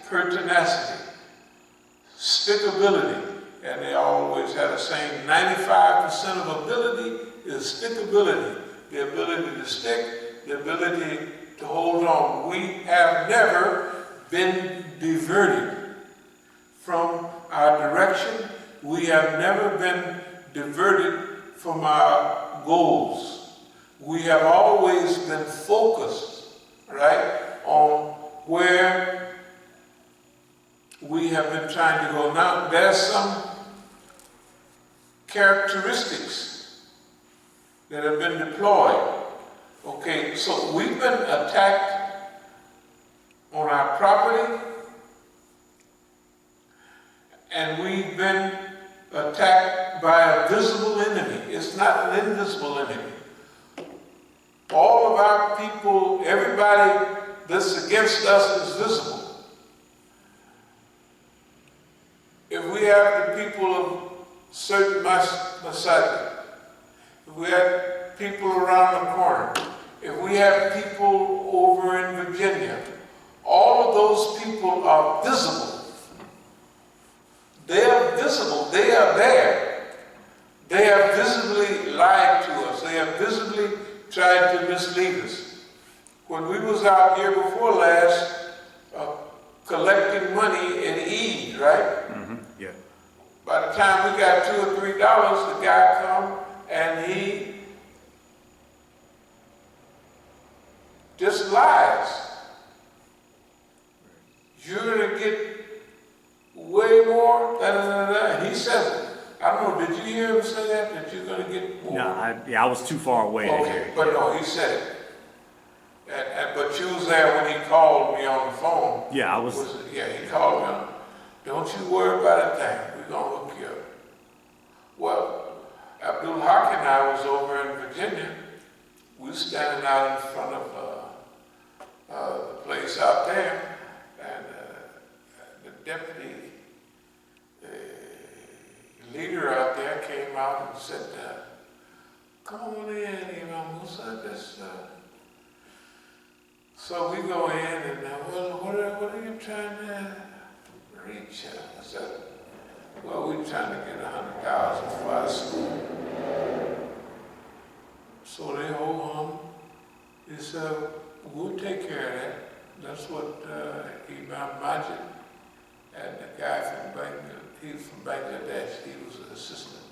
pertinacity, stickability, and they always had the same 95% of ability is stickability, the ability to stick, the ability to hold on. We have never been diverted from our direction. We have never been diverted from our goals. We have always been focused, right, on where we have been trying to go. Now, there's some characteristics that have been deployed. Okay, so we've been attacked on our property, and we've been attacked by a visible enemy. It's not an invisible enemy. All of our people, everybody that's against us is visible. If we have the people of certain Masjid, if we have people around the corner, if we have people over in Virginia, all of those people are visible. They are visible, they are there. They have visibly lied to us. They have visibly tried to mislead us. When we was out here before last, collecting money in Eid, right? Mm-hmm. Yeah. By the time we got $2 or $3, the guy come and he just lies. You're gonna get way more, and he says it. I don't know, did you hear him say that? That you're gonna get more? No, I was too far away. Okay, but no, he said it. But you was there when he called me on the phone. Yeah, I was. Yeah, he called me on. Don't you worry about a thing. We're gonna look you up. Well, Abdul Haq and I was over in Virginia. We was standing out in front of the place out there, and the deputy leader out there came out and said, "Come on in, Imam Musa." So we go in and, well, what are you trying to reach? I said, well, we're trying to get 100,000 for our school. So they hold on. He said, we'll take care of that. That's what Imam Masjid and the guy from he was from Bangladesh. He was an assistant,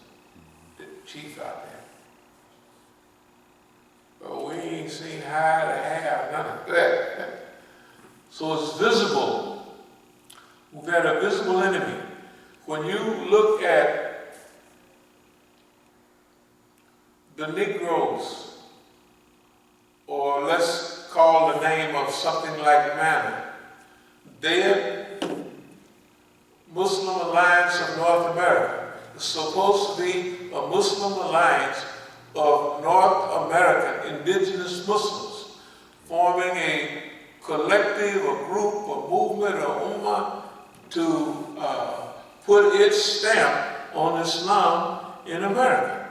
the chief out there. But we ain't seen high to have none of that. So it's visible. We've got a visible enemy. When you look at the Negroes, or let's call the name of something like Manna, they're Muslim Alliance of North America. It's supposed to be a Muslim alliance of North American indigenous Muslims, forming a collective, a group, a movement, a ummah to put its stamp on Islam in America.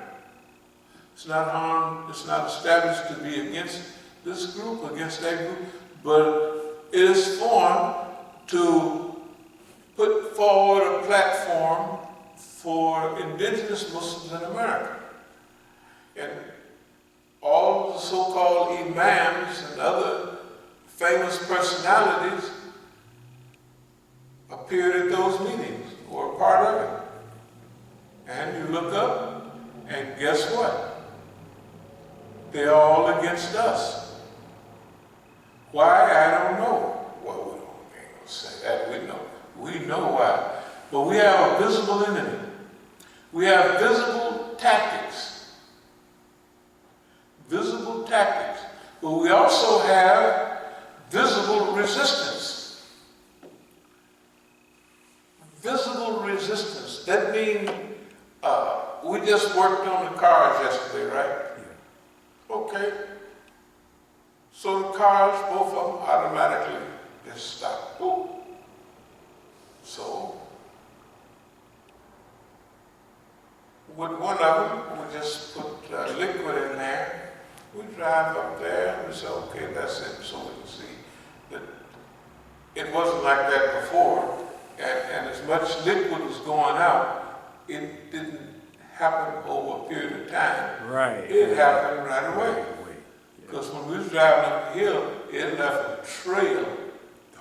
It's not established to be against this group, against that group, but it is formed to put forward a platform for indigenous Muslims in America. And all the so-called imams and other famous personalities appeared at those meetings, or a part of it. And you look up, and guess what? They're all against us. Why? I don't know. Well, we ain't gonna say that. We know why. But we have a visible enemy. We have visible tactics. Visible tactics. But we also have visible resistance. Visible resistance. That means we just worked on the cars yesterday, right? Yeah. Okay. So the cars, both of them, automatically just stop. Boom. So with one of them, we just put liquid in there. We drive up there and we say, okay, that's it. So we can see that it wasn't like that before. And as much liquid was going out, it didn't happen over a period of time. Right. It happened right away. Because when we was driving up the hill, it left a trail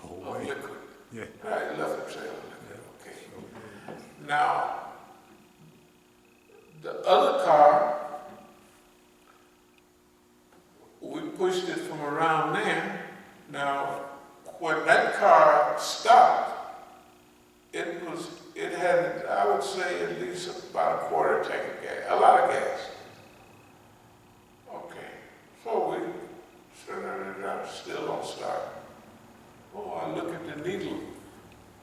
of liquid. Yeah. Right, it left a trail of liquid. Okay. Now, the other car, we pushed it from around there. Now, when that car stopped, it had, I would say, at least about a quarter tank of gas, a lot of gas. Okay, so we still don't start. Oh, I look at the needle.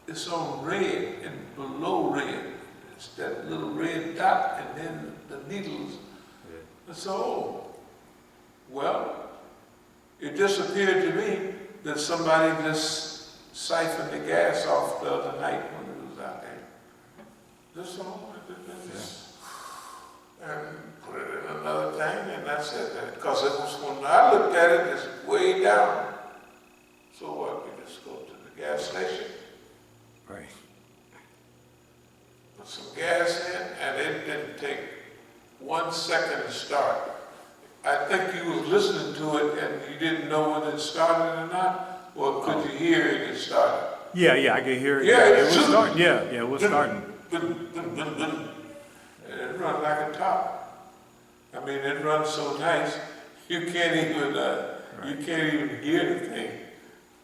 It's on red and below red. It's that little red dot and then the needles. And so, well, it just appeared to me that somebody just siphoned the gas off the other night when it was out there. Just all, and put it in another thing, and that's it. Because it was, when I looked at it, it's way down. So what, we just go to the gas station, Right. put some gas in, and it didn't take 1 second to start. I think you was listening to it and you didn't know whether it started or not, or could you hear it started? Yeah, I could hear it. Yeah, it was starting. Yeah, it was starting. And it runs like a top. I mean, it runs so nice, you can't even hear the thing.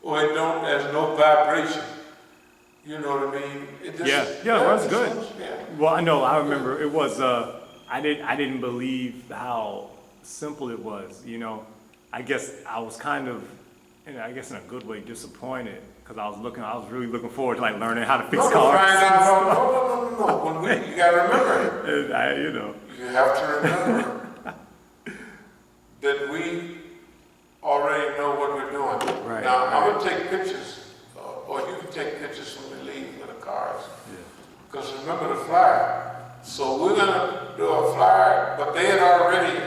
Or it don't, there's no vibration. You know what I mean? It just, Yeah, it runs good. Yeah. Well, I know. I remember it was. I didn't believe how simple it was. You know, I guess I was kind of, I guess in a good way, disappointed because I was really looking forward to like learning how to fix cars. No. You gotta remember. You have to remember that we already know what we're doing. Right. Now, I'm gonna take pictures, or you can take pictures when we leave with the cars. Because remember the flyer. So we're gonna do a flyer, but they had already,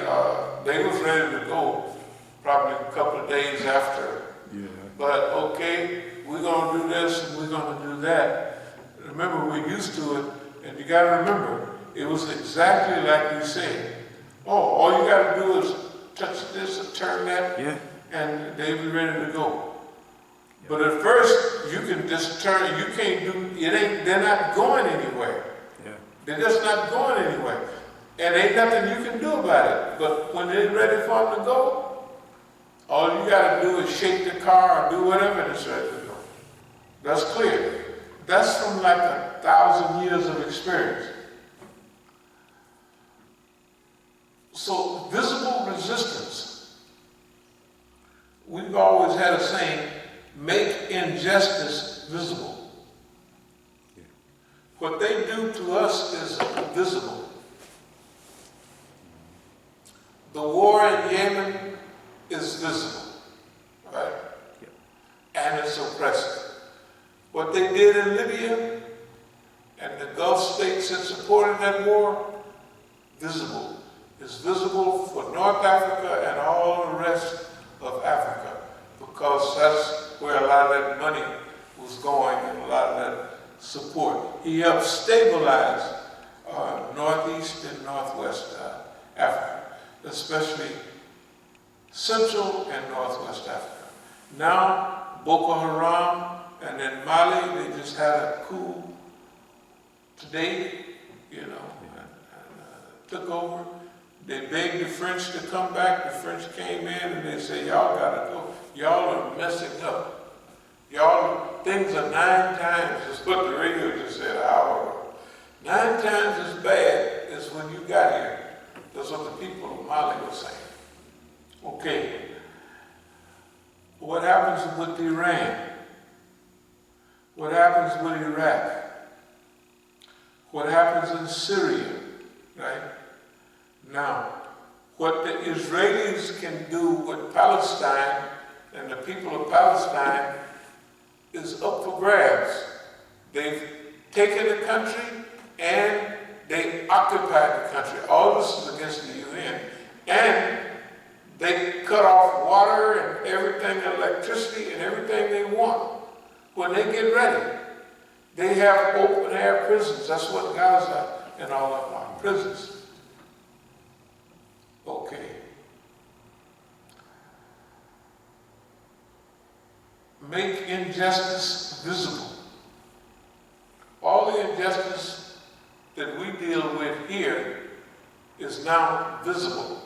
they was ready to go probably a couple of days after. Yeah. But okay, we're gonna do this and we're gonna do that. Remember, we're used to it, and you gotta remember, it was exactly like you said. Oh, all you gotta do is touch this and turn that, and they be ready to go. But at first, you can just turn, you can't do, they're not going anywhere. They're just not going anywhere. And ain't nothing you can do about it. But when they're ready for them to go, all you gotta do is shake the car or do whatever and it's ready to go. That's clear. That's from like 1,000 years of experience. So visible resistance. We've always had a saying, make injustice visible. What they do to us is visible. The war in Yemen is visible, right? And it's oppressive. What they did in Libya and the Gulf states that supported that war, visible. It's visible for North Africa and all the rest of Africa, because that's where a lot of that money was going and a lot of that support. He helped stabilize Northeast and Northwest Africa, especially Central and Northwest Africa. Now, Boko Haram and then Mali, they just had a coup today, and took over. They begged the French to come back. The French came in and they said, y'all gotta go. Y'all are messing up. Y'all, things are 9 times, is what the radio just said an hour ago. 9 times as bad as when you got here. That's what the people of Mali were saying. Okay. What happens with Iran? What happens with Iraq? What happens in Syria, right? Now, what the Israelis can do with Palestine and the people of Palestine is up for grabs. They've taken the country and they occupied the country. All this is against the UN. And they cut off water and everything, electricity and everything they want, when they get ready, they have open air prisons. That's what Gaza and all of our prisons. Okay. Make injustice visible. All the injustice that we deal with here is now visible.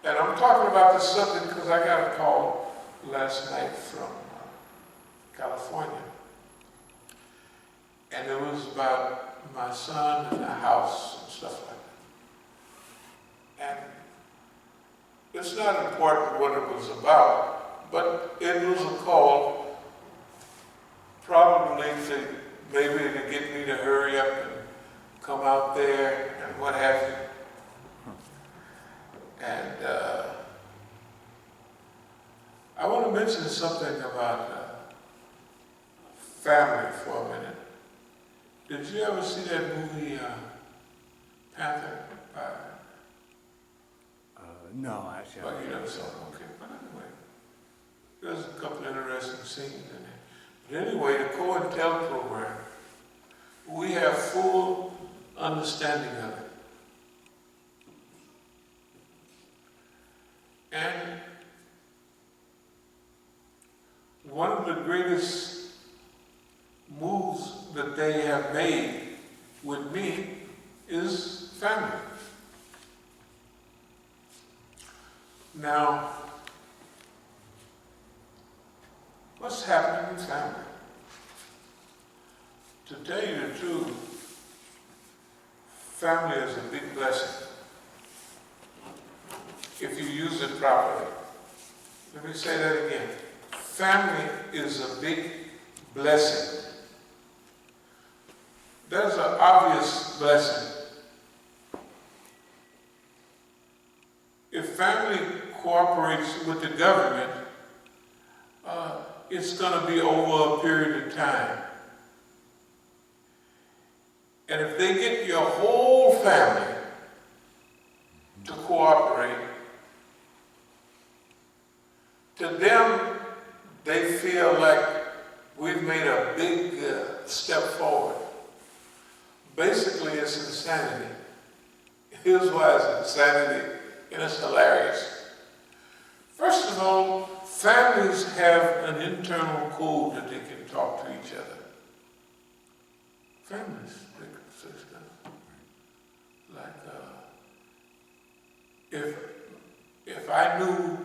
And I'm talking about this subject because I got a call last night from California. And it was about my son and the house and stuff like that. And it's not important what it was about, but it was a call probably to maybe to get me to hurry up and come out there and what have you. And I want to mention something about family for a minute. Did you ever see that movie, Panther? No, actually. Well, you never saw it, okay. But anyway, there's a couple interesting scenes in it. But anyway, the COINTEL program, we have full understanding of it. And one of the greatest moves that they have made with me is family. Now, what's happening in family? To tell you the truth, family is a big blessing if you use it properly. Let me say that again. Family is a big blessing. There's an obvious blessing. If family cooperates with the government, it's going to be over a period of time. And if they get your whole family to cooperate, to them, they feel like we've made a big step forward. Basically, it's insanity. Here's why it's insanity, and it's hilarious. First of all, families have an internal code that they can talk to each other. Families, they can say stuff. Like, if I knew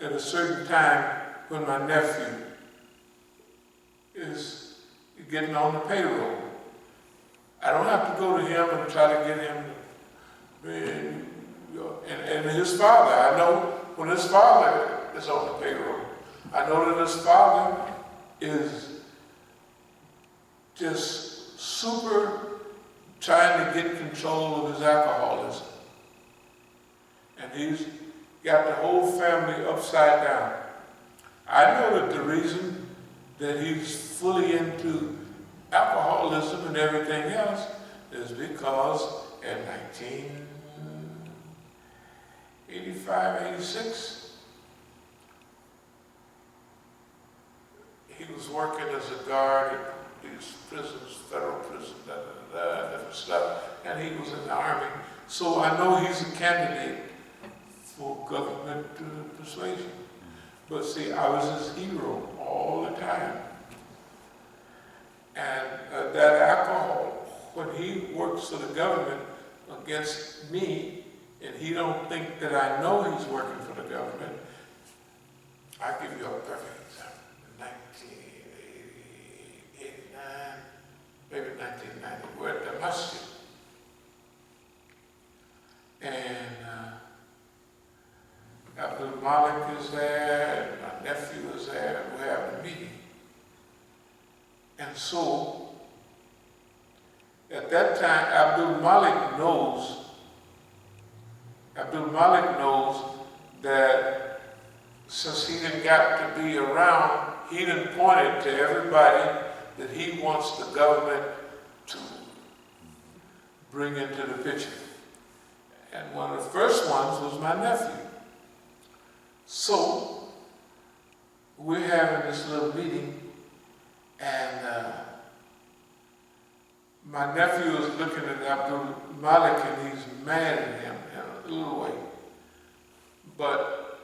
at a certain time when my nephew is getting on the payroll, I don't have to go to him and try to get him and his father. I know when his father is on the payroll, I know that his father is just super trying to get control of his alcoholism. And he's got the whole family upside down. I know that the reason that he's fully into alcoholism and everything else is because in 1985, 86, he was working as a guard at these prisons, federal prisons, different stuff, and he was in the Army. So I know he's a candidate for government persuasion. But see, I was his hero all the time. And that alcohol, when he works for the government against me, and he don't think that I know he's working for the government, I'll give you a perfect example. In 1989, maybe 1990, we're at the Masjid. And Abdul Malik is there, and my nephew is there, and we're having a meeting. And so, at that time, Abdul Malik knows that since he didn't got to be around, he done pointed to everybody that he wants the government to bring into the picture. And one of the first ones was my nephew. So, we're having this little meeting, and my nephew is looking at Abdul Malik, and he's mad at him in a little way. But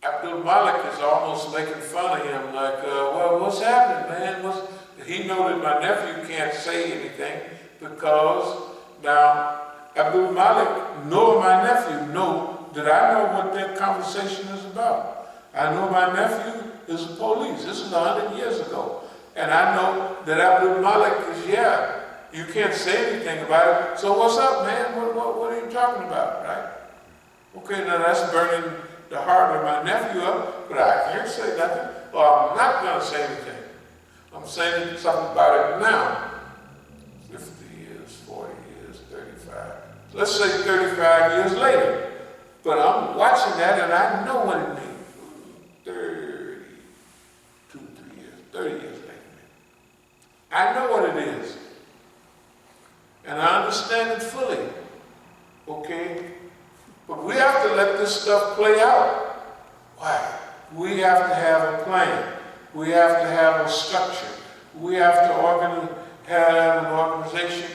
Abdul Malik is almost making fun of him, like, well, what's happening, man? He know that my nephew can't say anything because now Abdul Malik nor my nephew know that I know what that conversation is about. I know my nephew is the police. This is 100 years ago. And I know that Abdul Malik is, you can't say anything about it. So what's up, man? What are you talking about, right? Okay, now that's burning the heart of my nephew up, but I can't say nothing. Well, I'm not going to say anything. I'm saying something about it now. 50 years, 40 years, 35. Let's say 35 years later. But I'm watching that and I know what it means. 30 years later. I know what it is. And I understand it fully. Okay? But we have to let this stuff play out. Why? We have to have a plan. We have to have a structure. We have to have an organization,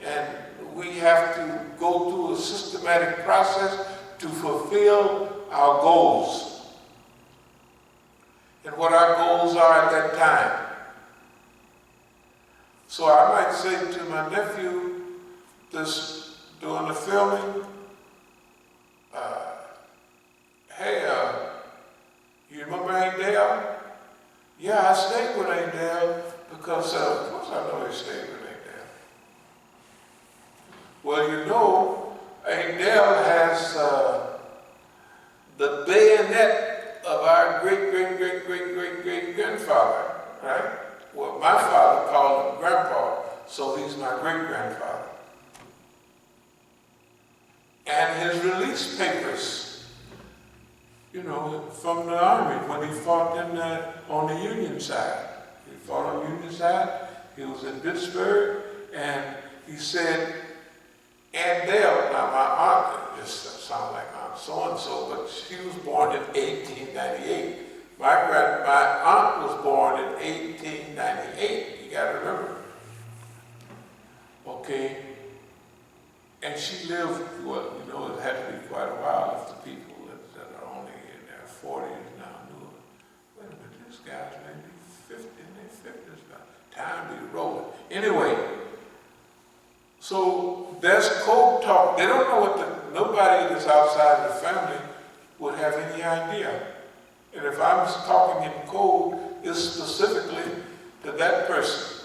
and we have to go through a systematic process to fulfill our goals. And what our goals are at that time. So I might say to my nephew, doing the filming, hey, you remember Aunt Dale? Yeah, I stayed with Aunt Dale because, of course I know he stayed with Aunt Dale. Well, you know, Aunt Dale has the bayonet of our great-great-great-great-great-great-grandfather, right? Well, my father called him Grandpa, so he's my great-grandfather. And his release papers, you know, from the Army when he fought on the Union side. He fought on the Union side, he was in Pittsburgh, and he said, Aunt Dale, now my aunt, it just sounds like Aunt so-and-so, but she was born in 1898. My aunt was born in 1898, you gotta remember. Okay, and she lived, well, you know, it had to be quite a while if the people that are only in their 40s now knew it. Wait a minute, these guys may be 50 in their 50s now. Time be rolling. Anyway, so there's code talk. They don't know nobody that's outside the family would have any idea. And if I'm talking in code, it's specifically to that person.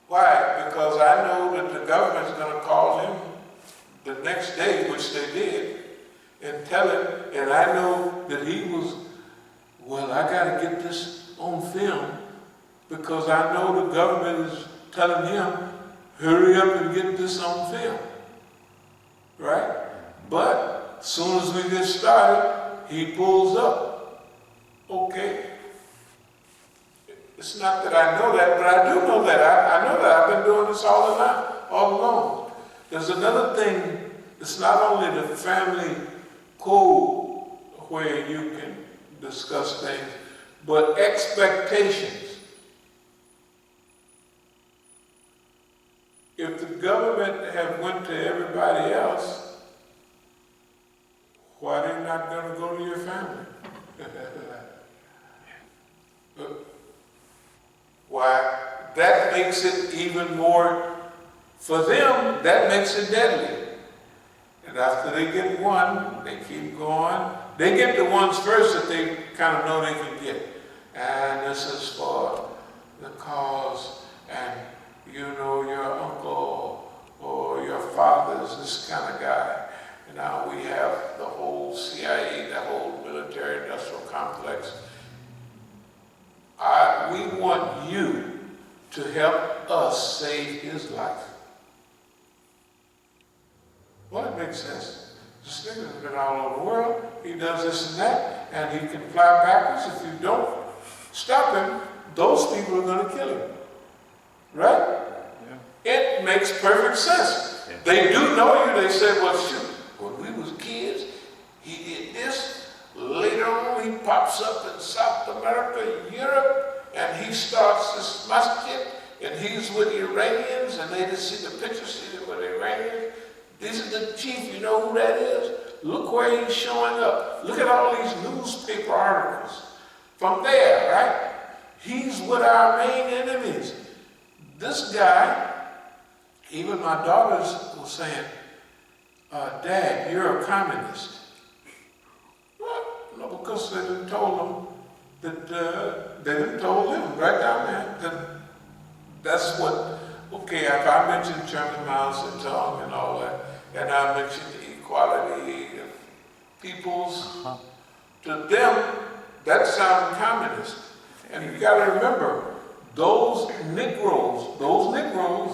Why? Because I know that the government's going to call him the next day, which they did, and tell him, and I know that he was, well, I got to get this on film because I know the government is telling him, hurry up and get this on film. Right? But as soon as we get started, he pulls up. Okay. It's not that I know that, but I do know that. I know that. I've been doing this all along. There's another thing. It's not only the family code where you can discuss things, but expectations. If the government have went to everybody else, why they not going to go to your family? Why? That makes it even more, for them, that makes it deadly. And after they get one, they keep going. They get the ones first that they kind of know they can get. And this is for the cause, and you know your uncle or your father's this kind of guy. And now we have the whole CIA, the whole military-industrial complex. We want you to help us save his life. Well, it makes sense. This nigga's been all over the world. He does this and that, and he can fly backwards. If you don't stop him, those people are going to kill him. Right? Yeah. It makes perfect sense. Yeah. They do know you. They say, well, shoot, when we was kids, later on, he pops up in South America, Europe, and he starts this masjid, and he's with Iranians, and they just see the picture, see him with Iranians. This is the chief, you know who that is? Look where he's showing up. Look at all these newspaper articles. From there, right? He's with our main enemies. This guy, even my daughters were saying, Dad, you're a communist. Well, no, because they didn't tell them that, they didn't tell them right down there that that's what, okay, if I mentioned German Mao and tongue and all that, and I mentioned equality of peoples, to them, that sounded communist. And you gotta remember, those Negroes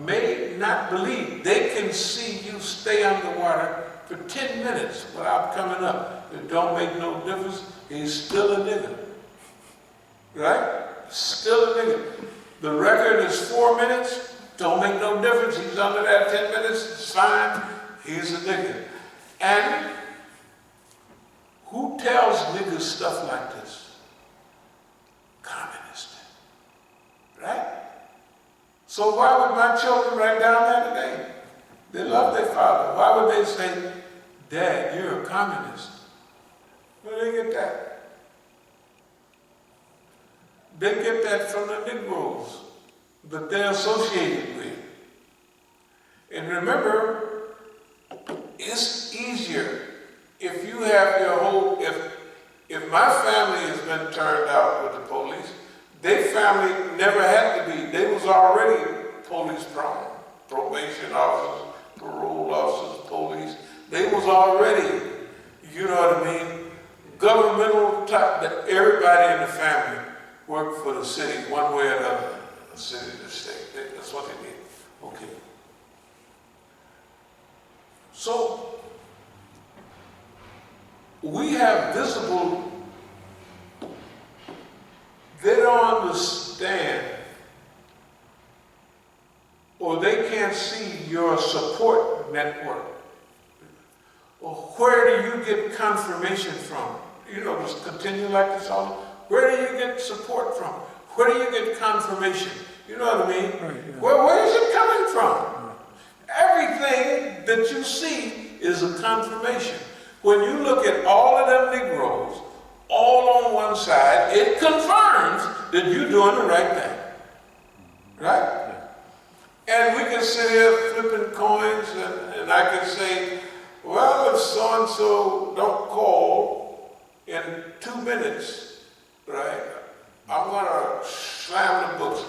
may not believe they can see you stay underwater for 10 minutes without coming up. It don't make no difference. He's still a nigger. Right? Still a nigger. The record is 4 minutes. Don't make no difference. He's under that 10 minutes. It's fine. He's a nigger. And who tells niggas stuff like this? Communist. Right? So why would my children right down there today? They love their father. Why would they say, Dad, you're a communist? Where do they get that? They get that from the Negroes that they're associated with. And remember, it's easier if you have your whole, if my family has been turned out with the police, their family never had to be. They was already police prone. Probation officers, parole officers, police. They was already, you know what I mean, governmental type, that everybody in the family worked for the city one way or another. The city, the state. That's what they did. Okay. So, we have visible, they don't understand, or they can't see your support network. Well, where do you get confirmation from? You know, just continue like this all. Where do you get support from? Where do you get confirmation? You know what I mean? Right, yeah. Where is it coming from? Everything that you see is a confirmation. When you look at all of them Negroes, all on one side, it confirms that you're doing the right thing. Right? And we can sit here flipping coins, and I can say, well, if so-and-so don't call in 2 minutes, right, I'm going to slam the books.